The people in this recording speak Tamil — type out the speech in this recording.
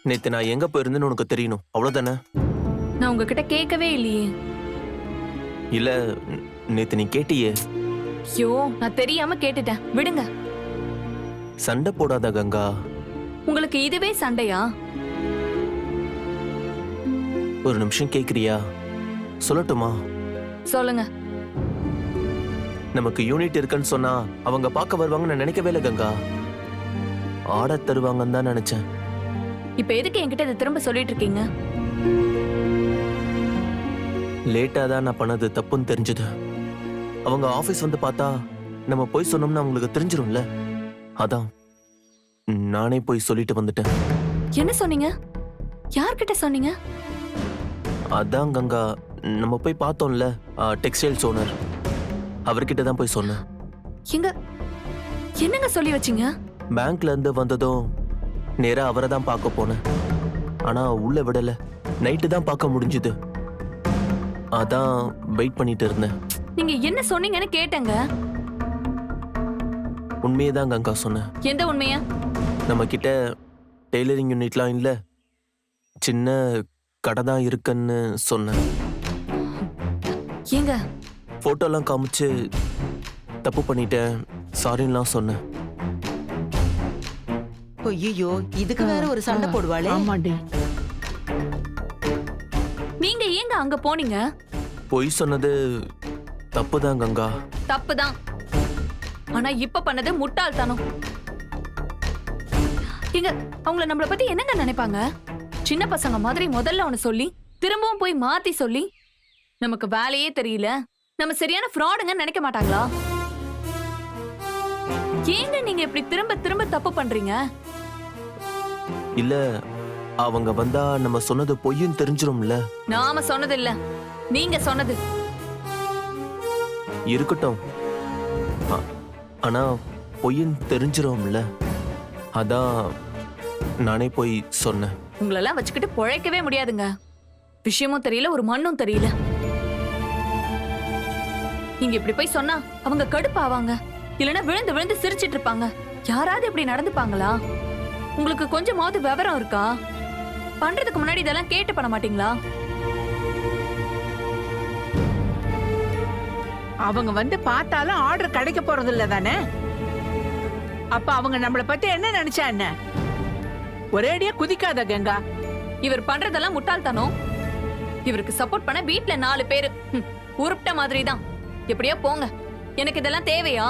நேத்து நான் எங்க போயிருந்தேன்னு உனக்கு தெரியணும், அவ்வளவுதானே? நான் உங்ககிட்ட கேட்கவே இல்லையே. இல்ல, நேத்து நீ கேட்டியே. ஐயோ, நான் தெரியாம கேட்டுட்டேன், விடுங்க. சண்டை போடாத கங்கா. உங்களுக்கு இதுவே சண்டையா? ஒரு நிமிஷம் கேக்குறியா? சொல்லட்டுமா? சொல்லுங்க. நமக்கு யூனிட் இருக்குன்னு சொன்னா அவங்க பார்க்க வருவாங்கன்னு நான் நினைக்கவே இல்லை கங்கா. ஆட தருவாங்கன்னு தான் நினைச்சேன். இப்ப எதுக்கு என்கிட்ட இதை திரும்ப சொல்லிட்டு இருக்கீங்க? லேட்டா தான் நான் பண்ணது தப்புன்னு தெரிஞ்சது. அவங்க ஆபீஸ் வந்து பார்த்தா நம்ம போய் சொன்னோம்னா அவங்களுக்கு தெரிஞ்சிரும்ல. அதான் நானே போய் சொல்லிட்டு வந்துட்டேன். என்ன சொன்னீங்க? யார்கிட்ட சொன்னீங்க? அதான் கங்கா, நம்ம போய் பார்த்தோம்ல, டெக்ஸ்டைல்ஸ் ஓனர், அவர்கிட்ட தான் போய் சொன்னேன். எங்க என்னங்க சொல்லி வச்சீங்க? பேங்க்ல இருந்து வந்ததும் நேரா அவரை தான் பார்க்க போனேன். ஆனா உள்ள விடல, நைட்டு தான் பார்க்க முடிஞ்சுது. அதான் வெயிட் பண்ணிட்டு இருந்தேன். நீங்க என்ன சொன்னீங்கன்னு கேட்டேங்க. உண்மையே தான் கங்கா சொன்னேன். எந்த உண்மையா? நம்ம கிட்ட டெய்லரிங் யூனிட்லாம் இல்ல, சின்ன கடை தான் இருக்குன்னு சொன்னேன். ஏங்க போட்டோலாம் காமிச்சு தப்பு பண்ணிட்டேன், சாரின்லாம் சொன்னேன். ஐயோ, இதுக்கு வேற ஒரு சண்டை போடுவாளே. ஆமாண்டி. நீங்க ஏங்க அங்க போனீங்க? பொய் சொன்னது தப்பு தான் கங்கா. தப்புதான். ஆனா இப்ப பண்ணது முட்டாள்தனம். ஏங்க, அவங்கள நம்மள பத்தி என்னங்க நினைப்பாங்க? சின்ன பசங்க மாதிரி முதல்ல ஒன்னு சொல்லி திரும்பவும் போய் மாத்தி சொல்லி நமக்கு வேலையே தெரியல, நம்ம சரியான ஃப்ராடுங்க நினைக்க மாட்டாங்களா? ஏங்க நீங்க இப்படி திரும்ப திரும்ப தப்பு பண்றீங்க? இல்ல, அவங்க வந்தா நம்ம சொன்னது பொய்யும் தெரிஞ்சிரும்ல. நாம சொன்னது இல்ல, நீங்க சொன்னது. இருக்கட்டும், ஆனா பொய்யும் தெரிஞ்சிரும்ல. அதான் நானே போய் சொன்னேன். உங்களெல்லாம் வச்சுக்கிட்டு பொழைக்கவே முடியாதுங்க. விஷயமும் தெரியல, ஒரு மண்ணும் தெரியல. நீங்க இப்படி போய் சொன்னா அவங்க கடுப்பாவாங்க, இல்லைன்னா விழுந்து விழுந்து சிரிச்சிட்டு இருப்பாங்க. யாராவது இப்படி நடந்துப்பாங்களா? உங்களுக்கு கொஞ்சமாவது விவரம் இருக்கா? பண்றதுக்கு முன்னாடி இதெல்லாம் கேட்டு பண்ண மாட்டீங்களா? அவங்க வந்து பார்த்தாலும் ஆர்டர் கிடைக்க போறது இல்ல தானே. அப்ப அவங்க நம்மள பத்தி என்ன நினைச்சா என்ன? ஒரேடியா குதிக்காத கங்கா. இவர் பண்றதெல்லாம் முட்டாள்தானோ. இவருக்கு சப்போர்ட் பண்ண வீட்ல 4 பேரு உருப்பிட்ட மாதிரி தான். எப்படியோ போங்க, எனக்கு இதெல்லாம் தேவையா?